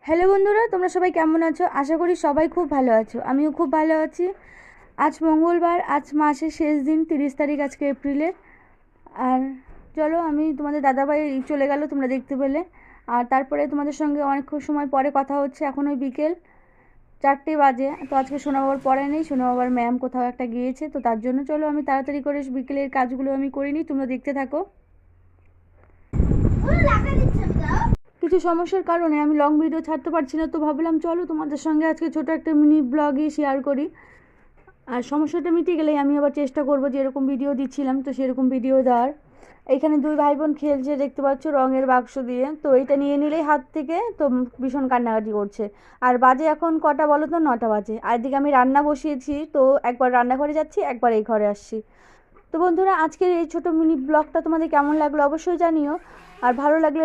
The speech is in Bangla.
হ্যালো বন্ধুরা, তোমরা সবাই কেমন আছো? আশা করি সবাই খুব ভালো আছো। আমিও খুব ভালো আছি। আজ মঙ্গলবার, আজ মাসের শেষ দিন, 30 তারিখ আজকে এপ্রিলের। আর চলো, আমি তোমাদের দাদাভাই চলে গেল, তোমরা দেখতে পেলে। আর তারপরে তোমাদের সঙ্গে অনেক সময় পরে কথা হচ্ছে। এখন ওই বিকেল 4টে বাজে। তো আজকে সোনা বাবার পড়া নেই, সোনা বাবার ম্যাম কোথাও একটা গিয়েছে, তো তার জন্য চলো আমি তাড়াতাড়ি করে বিকেলের কাজগুলো আমি করে নিই, তোমরা দেখতে থাকো। কিছু সমস্যার কারণে আমি লং ভিডিও ছাড়তে পারছি না, তো ভাবলাম চলো তোমাদের সঙ্গে আজকে ছোটো একটা মিনি ব্লগই শেয়ার করি। আর সমস্যাটা মিটে গেলেই আমি আবার চেষ্টা করবো যেরকম ভিডিও দিচ্ছিলাম তো সেরকম ভিডিও দেওয়ার। এইখানে দুই ভাই বোন খেলছে, দেখতে পাচ্ছ, রঙের বাক্স দিয়ে। তো এইটা নিয়ে নিলেই হাত থেকে তো ভীষণ কান্নাকাটি করছে। আর বাজে এখন কটা বলো তো? 9টা বাজে। আর এদিকে আমি রান্না বসিয়েছি, তো একবার রান্নাঘরে যাচ্ছি, একবার এই ঘরে আসছি। তো বন্ধুরা, আজকের এই ছোটো মিনি ব্লগটা তোমাদের কেমন লাগলো অবশ্যই জানিও। আর ভালো লাগলে